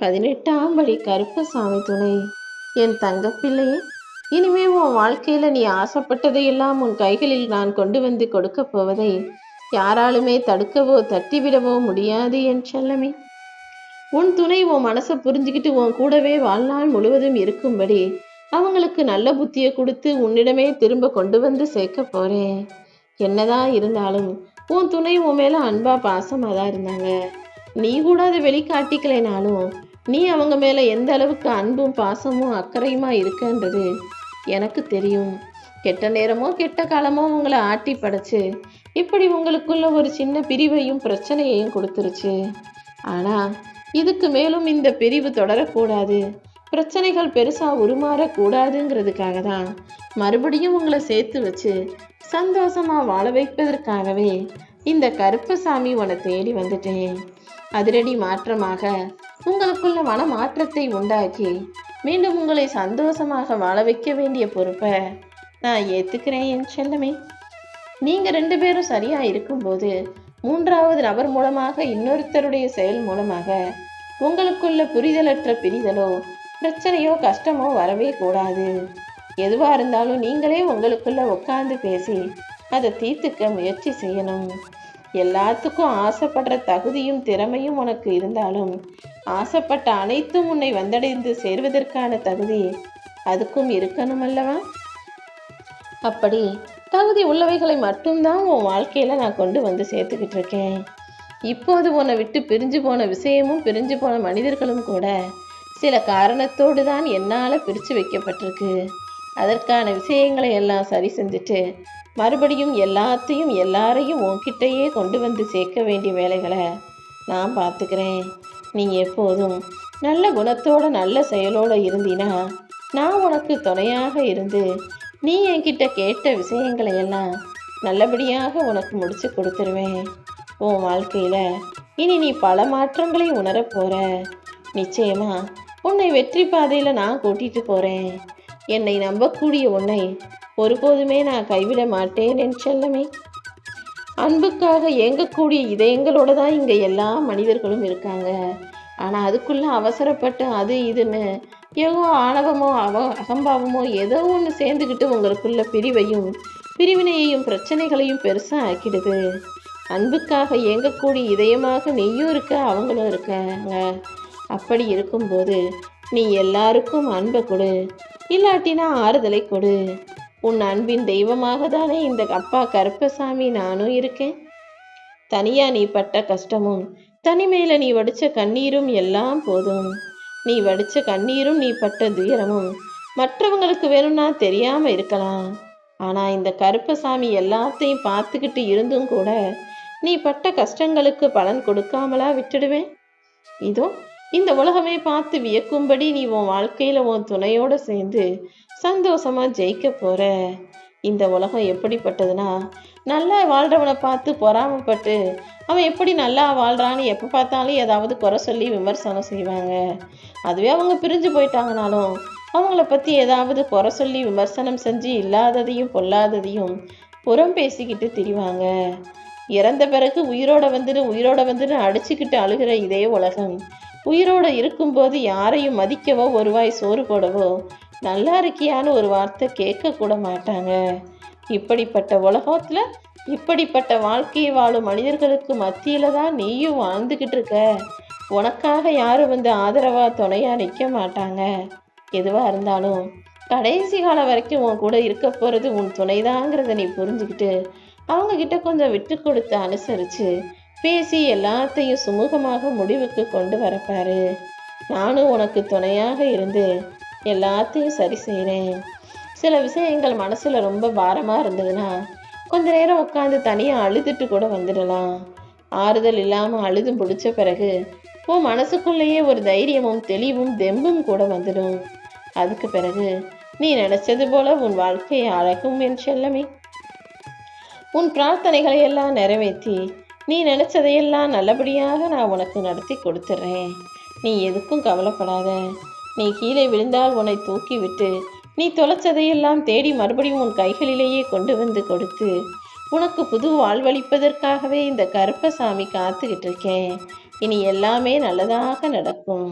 18ஆம் படி கருப்பசாமி துணை. என் தங்கப்பிள்ளையே, இனிமே உன் வாழ்க்கையில நீ ஆசைப்பட்டதையெல்லாம் உன் கைகளில் நான் கொண்டு வந்து கொடுக்க போவதை யாராலுமே தடுக்கவோ தட்டிவிடவோ முடியாது என் செல்லமே. உன் துணை உன் மனசை புரிஞ்சுக்கிட்டு உன் கூடவே வாழ்நாள் முழுவதும் இருக்கும்படி அவங்களுக்கு நல்ல புத்தியை கொடுத்து உன்னிடமே திரும்ப கொண்டு வந்து சேர்க்க போறேன். என்னதான் இருந்தாலும் உன் துணை உன் மேல அன்பா பாசமா தான் இருந்தாங்க. நீ கூட அதை வெளிக்காட்டிக்கலைனாலும் நீ அவங்க மேல எந்த அளவுக்கு அன்பும் பாசமும் அக்கறையுமா இருக்குன்றது எனக்கு தெரியும். கெட்ட நேரமோ கெட்ட காலமோ உங்களை ஆட்டி படைச்சு இப்படி உங்களுக்குள்ள ஒரு சின்ன பிரிவையும் பிரச்சனையையும் கொடுத்துருச்சு. ஆனா இதுக்கு மேலும் இந்த பிரிவு தொடரக்கூடாது, பிரச்சனைகள் பெருசா உருமாறக்கூடாதுங்கிறதுக்காக தான் மறுபடியும் உங்களை சேர்த்து வச்சு சந்தோஷமா வாழ வைப்பதற்காகவே இந்த கருப்பசாமி உன்னை தேடி வந்துட்டேன். அதிரடி மாற்றமாக உங்களுக்குள்ள மன மாற்றத்தை உண்டாக்கி மீண்டும் உங்களை சந்தோஷமாக வாழ வைக்க வேண்டிய பொறுப்பை நான் ஏத்துக்கிறேன் என் செல்லமே. நீங்க 2 பேரும் சரியா இருக்கும்போது 3வது நபர் மூலமாக இன்னொருத்தருடைய செயல் மூலமாக உங்களுக்குள்ள புரிதலற்ற பிரிதலோ பிரச்சனையோ கஷ்டமோ வரவே கூடாது. எதுவா இருந்தாலும் நீங்களே உங்களுக்குள்ள உட்கார்ந்து பேசி அதை தீர்த்துக்க முயற்சி செய்யணும். எல்லாத்துக்கும் ஆசைப்படுற தகுதியும் திறமையும் உனக்கு இருந்தாலும் ஆசைப்பட்ட அனைத்தும் உன்னை வந்தடைந்து சேர்வதற்கான தகுதி அதுக்கும் இருக்கணும் அல்லவா? அப்படி தகுதி உள்ளவைகளை மட்டும்தான் உன் வாழ்க்கையில நான் கொண்டு வந்து சேர்த்துக்கிட்டு இருக்கேன். இப்போது உன்னை விட்டு பிரிஞ்சு போன விஷயமும் பிரிஞ்சு போன மனிதர்களும் கூட சில காரணத்தோடு தான் என்னால் பிரித்து வைக்கப்பட்டிருக்கு. அதற்கான விஷயங்களை எல்லாம் சரி செஞ்சுட்டு மறுபடியும் எல்லாரையும் உன்கிட்டயே கொண்டு வந்து சேர்க்க வேண்டிய வேலைகளை நான் பார்த்துக்கிறேன். நீ எப்போதும் நல்ல குணத்தோட நல்ல செயலோடு இருந்தினா நான் உனக்கு துணையாக இருந்து நீ என்கிட்ட கேட்ட விஷயங்களை எல்லாம் நல்லபடியாக உனக்கு முடிச்சு கொடுத்துருவேன். உன் வாழ்க்கையில் இனி நீ பல மாற்றங்களை உணரப்போற. நிச்சயமா உன்னை வெற்றி பாதையில் நான் கூட்டிட்டு போகிறேன். என்னை நம்பக்கூடிய உன்னை ஒருபோதுமே நான் கைவிட மாட்டேன் என் செல்லமே. அன்புக்காக ஏங்கக்கூடிய இதயங்களோட தான் இங்கே எல்லா மனிதர்களும் இருக்காங்க. ஆனால் அதுக்குள்ளே அவசரப்பட்டு அது இதுன்னு ஏதோ ஆணவமோ அகம்பாவமோ ஏதோ ஒன்று சேர்ந்துக்கிட்டு உங்களுக்குள்ள பிரிவினையையும் பிரச்சனைகளையும் பெருசாக ஆக்கிடுது. அன்புக்காக ஏங்கக்கூடிய இதயமாக நீயும் இருக்க, அவங்களும் இருக்காங்க. அப்படி இருக்கும்போது நீ எல்லாருக்கும் அன்பை கொடு, இல்லாட்டினா ஆறுதலை கொடு. உன் அன்பின் தெய்வமாக தானே இந்த அப்பா கருப்பசாமி நானும் இருக்கேன். தனியா நீ பட்ட கஷ்டமும் தனிமையில நீ வடிச்ச கண்ணீரும் எல்லாம் போதும். நீ வடிச்ச கண்ணீரும் நீ பட்ட துயரமும் மற்றவங்களுக்கு வேணும்னா தெரியாம இருக்கலாம். ஆனா இந்த கருப்பசாமி எல்லாத்தையும் பார்த்துக்கிட்டு இருந்தும் கூட நீ பட்ட கஷ்டங்களுக்கு பலன் கொடுக்காமலா விட்டுடுவேன்? இதோ இந்த உலகமே பார்த்து வியக்கும்படி நீ உன் வாழ்க்கையில உன் துணையோட சேர்ந்து சந்தோஷமா ஜெயிக்க போற. இந்த உலகம் எப்படிப்பட்டதுன்னா, நல்லா வாழ்றவனை பார்த்து பொறாமப்பட்டு அவன் எப்படி நல்லா வாழ்றான்னு எப்போ பார்த்தாலும் ஏதாவது குறை சொல்லி விமர்சனம் செய்வாங்க. அதுவே அவங்க பிரிஞ்சு போயிட்டாங்கனாலும் அவங்கள பற்றி ஏதாவது குறை சொல்லி விமர்சனம் செஞ்சு இல்லாததையும் பொல்லாததையும் புறம் பேசிக்கிட்டு திரிவாங்க. இறந்த பிறகு உயிரோட வந்துட்டு அடிச்சுக்கிட்டு அழுகிற இதே உலகம் உயிரோடு இருக்கும்போது யாரையும் மதிக்கவோ ஒரு வாய் சோறு போடவோ நல்லா இருக்கியான்னு ஒரு வார்த்தை கேட்க கூட மாட்டாங்க. இப்படிப்பட்ட உலகத்துல இப்படிப்பட்ட வாழ்க்கையை வாழும் மனிதர்களுக்கு மத்தியில தான் நீயும் வாழ்ந்துக்கிட்டு இருக்க. உனக்காக யாரும் வந்து ஆதரவா துணையா நிற்க மாட்டாங்க. எதுவா இருந்தாலும் கடைசி காலம் வரைக்கும் உன் கூட இருக்க போறது உன் துணைதாங்கிறத நீ புரிஞ்சுக்கிட்டு அவங்க கிட்ட கொஞ்சம் விட்டு கொடுத்து அனுசரிச்சு பேசி எல்லாத்தையும் சுமூகமாக முடிவுக்கு கொண்டு வரப்பாரு. நானும் உனக்கு துணையாக இருந்து எல்லாத்தையும் சரி செய்கிறேன். சில விஷயங்கள் மனசுல ரொம்ப பாரமா இருந்ததுன்னா கொஞ்ச நேரம் உட்காந்து தனியா அழுதுட்டு கூட வந்துடலாம். ஆறுதல் இல்லாம அழுதும் பிடிச்ச பிறகு உன் மனசுக்குள்ளேயே ஒரு தைரியமும் தெளிவும் தெம்பும் கூட வந்துடும். அதுக்கு பிறகு நீ நினைச்சது போல உன் வாழ்க்கையை அழகும் என் செல்லமே. உன் பிரார்த்தனைகளை எல்லாம் நிறைவேற்றி நீ நினைச்சதையெல்லாம் நல்லபடியாக நான் உனக்கு நடத்தி கொடுத்துட்றேன். நீ எதுக்கும் கவலைப்படாத. நீ கீழே விழுந்தால் உன்னை தூக்கி விட்டு நீ தொலைச்சதையெல்லாம் தேடி மறுபடியும் உன் கைகளிலேயே கொண்டு வந்து கொடுத்து உனக்கு புது வாழ்வளிப்பதற்காகவே இந்த கருப்பசாமி காத்துக்கிட்டு இருக்கேன். இனி எல்லாமே நல்லதாக நடக்கும்.